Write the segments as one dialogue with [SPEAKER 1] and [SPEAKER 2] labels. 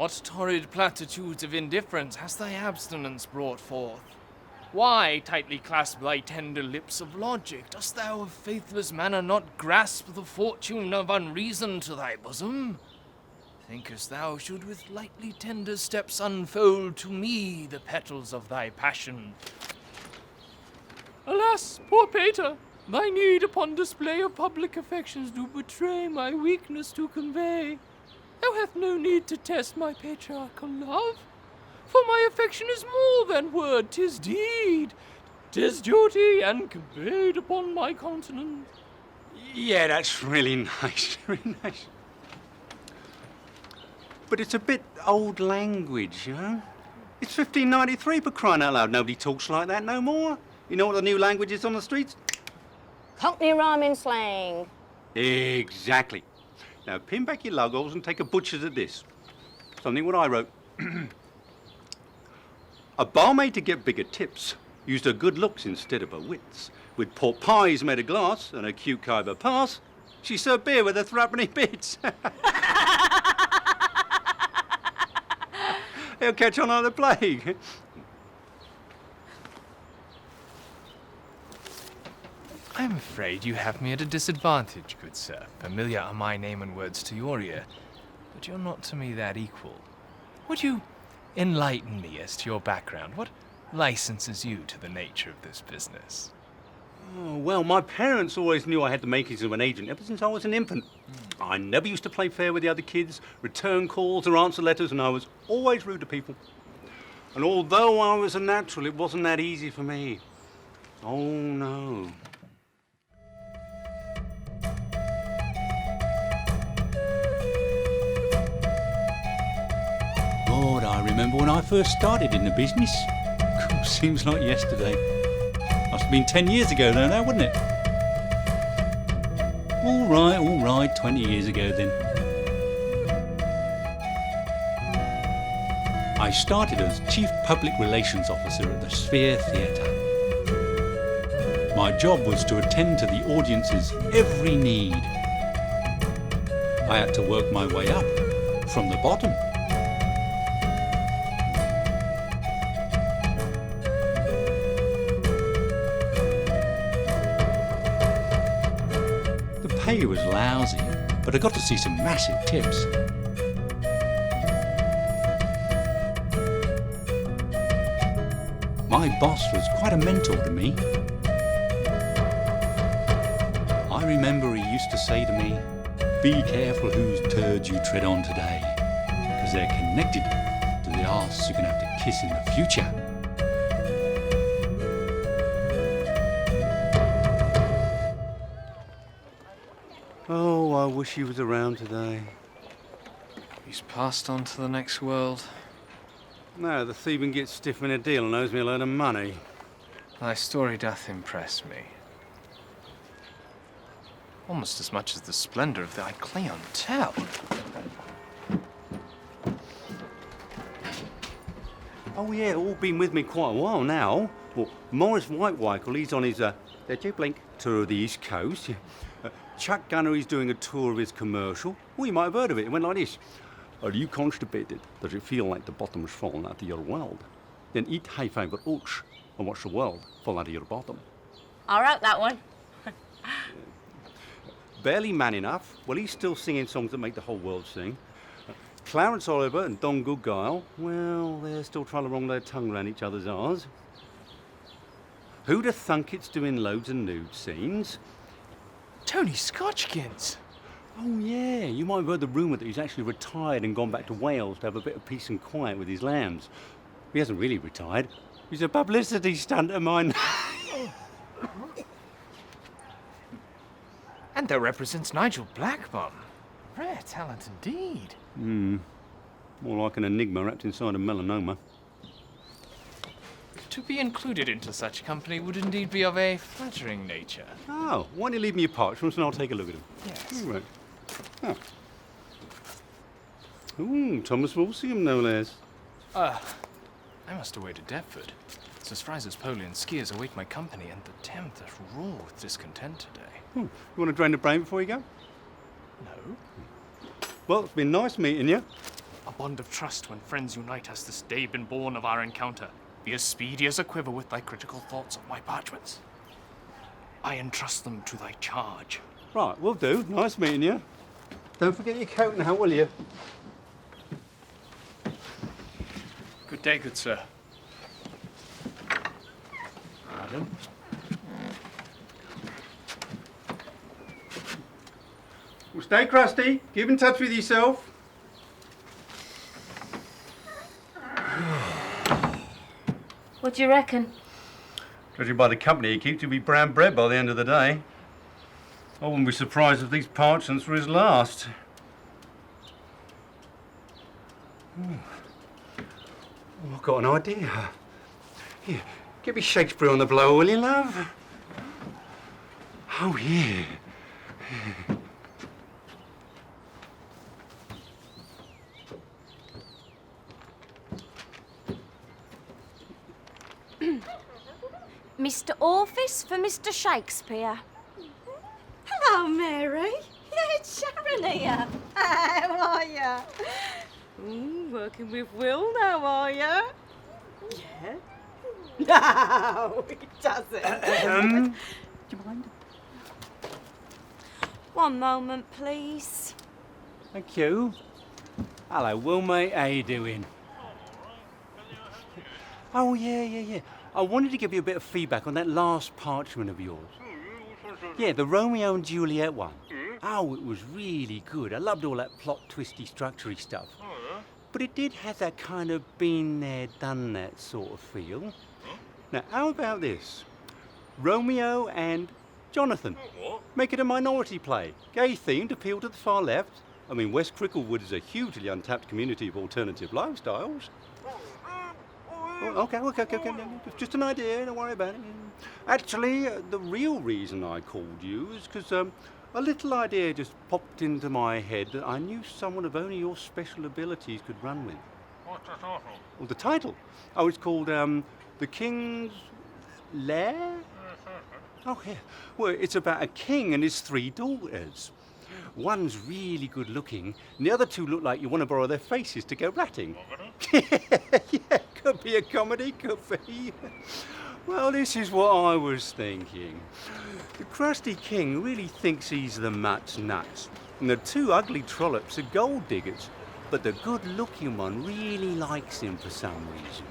[SPEAKER 1] What torrid platitudes of indifference has thy abstinence brought forth? Why, tightly clasp thy tender lips of logic, dost thou of faithless manner not grasp the fortune of unreason to thy bosom? Thinkest thou should with lightly tender steps unfold to me the petals of thy passion? Alas, poor Pater, thy need upon display of public affections do betray my weakness to convey. Thou hast no need to test my patriarchal love, for my affection is more than word, 'tis deed, 'tis duty, and conveyed upon my continent.
[SPEAKER 2] Yeah, that's really nice, really nice. But it's a bit old language, you know? It's 1593, for crying out loud. Nobody talks like that no more. You know what the new language is on the streets?
[SPEAKER 3] Cockney rhyming slang.
[SPEAKER 2] Exactly. Now, pin back your logos and take a butcher's at this. Something what I wrote. A barmaid to get bigger tips used her good looks instead of her wits. With pork pies made of glass and a cucumber pass, she served beer with her threepenny bits. He'll catch on like the plague.
[SPEAKER 1] I'm afraid you have me at a disadvantage, good sir. Familiar are my name and words to your ear, but you're not to me that equal. Would you enlighten me as to your background? What licenses you to the nature of this business?
[SPEAKER 2] Oh, well, my parents always knew I had the makings of an agent ever since I was an infant. I never used to play fair with the other kids, return calls or answer letters, and I was always rude to people. And although I was a natural, it wasn't that easy for me. Oh, no. Lord, I remember when I first started in the business. Seems like yesterday. Must have been 10 years ago though now, wouldn't it? All right, 20 years ago then. I started as Chief Public Relations Officer at the Sphere Theatre. My job was to attend to the audience's every need. I had to work my way up from the bottom. The pay was lousy, but I got to see some massive tips. My boss was quite a mentor to me. I remember he used to say to me, "Be careful whose turds you tread on today, because they're connected to the arse you're going to have to kiss in the future." Oh, I wish he was around today.
[SPEAKER 1] He's passed on to the next world.
[SPEAKER 2] No, the thieving gets stiff in a deal and owes me a load of money.
[SPEAKER 1] Thy story doth impress me. Almost as much as the splendor of thy clientele.
[SPEAKER 2] Oh yeah, all been with me quite a while now. Well, Morris Whitewycle, he's on his, there you blink, tour of the East Coast. Chuck Gunner, he's doing a tour of his commercial. Well, you might have heard of it. It went like this. Are you constipated? Does it feel like the bottom's fallen out of your world? Then eat high-fiber oats and watch the world fall out of your bottom.
[SPEAKER 3] I wrote that one.
[SPEAKER 2] Barely man enough. Well, he's still singing songs that make the whole world sing. Clarence Oliver and Don Goodguile, well, they're still trying to wrong their tongue around each other's arse. Who'd have thunk it's doing loads of nude scenes?
[SPEAKER 1] Tony Scotchkins!
[SPEAKER 2] Oh, yeah, you might have heard the rumour that he's actually retired and gone back to Wales to have a bit of peace and quiet with his lambs. He hasn't really retired. He's a publicity stunt of mine.
[SPEAKER 1] And there represents Nigel Blackbum. Rare talent indeed.
[SPEAKER 2] More like an enigma wrapped inside a melanoma.
[SPEAKER 1] To be included into such company would indeed be of a flattering nature.
[SPEAKER 2] Oh, why don't you leave me your parchments and I'll take a look at them?
[SPEAKER 1] Yes.
[SPEAKER 2] All right. Oh. Ooh, Thomas Walsingham, no less.
[SPEAKER 1] I must away to Deptford. Sir Fry's Polian skiers await my company, and the Thames doth roar with discontent today.
[SPEAKER 2] You want to drain the brain before you go?
[SPEAKER 1] No.
[SPEAKER 2] Well, it's been nice meeting you.
[SPEAKER 1] A bond of trust when friends unite has this day been born of our encounter. Be as speedy as a quiver with thy critical thoughts of my parchments. I entrust them to thy charge.
[SPEAKER 2] Right, will do. Nice meeting you. Don't forget your coat now, will you?
[SPEAKER 1] Good day, good sir. Madam.
[SPEAKER 2] Well, stay crusty. Keep in touch with yourself.
[SPEAKER 3] What do you reckon?
[SPEAKER 2] Judging by the company he keeps, he'll be brown bread by the end of the day. I wouldn't be surprised if these parchments were his last. I've got an idea. Here, get me Shakespeare on the blower, will you, love? Oh, yeah.
[SPEAKER 4] Mr. Orphis for Mr. Shakespeare.
[SPEAKER 5] Hello, Mary. Yeah, it's Sharon here. How are you? Working with Will now, are you? Yeah. No, he doesn't.
[SPEAKER 2] Do you mind?
[SPEAKER 4] One moment, please.
[SPEAKER 2] Thank you. Hello, Will, mate. How you doing? Oh, yeah. I wanted to give you a bit of feedback on that last parchment of yours. Yeah, the Romeo and Juliet one. Oh, it was really good. I loved all that plot twisty, structury stuff. But it did have that kind of been there, done that sort of feel. Now, how about this? Romeo and Jonathan. Make it a minority play. Gay themed, appeal to the far left. I mean, West Cricklewood is a hugely untapped community of alternative lifestyles. Oh, okay. Just an idea, don't worry about it. Actually, the real reason I called you is because a little idea just popped into my head that I knew someone of only your special abilities could run with.
[SPEAKER 6] What's the title?
[SPEAKER 2] Well, the title? Oh, it's called The King's Lair? Oh, yeah. Well, it's about a king and his 3 daughters. One's really good looking, and the other 2 look like you want to borrow their faces to go ratting. Yeah, could be a comedy, could be. Well, this is what I was thinking. The crusty king really thinks he's the mutt's nuts, and the 2 ugly trollops are gold diggers, but the good-looking one really likes him for some reason.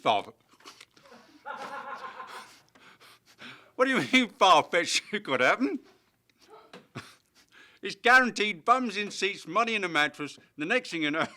[SPEAKER 2] Father? What do you mean far-fetched could happen? It's guaranteed bums in seats, money in a mattress. The next thing you know...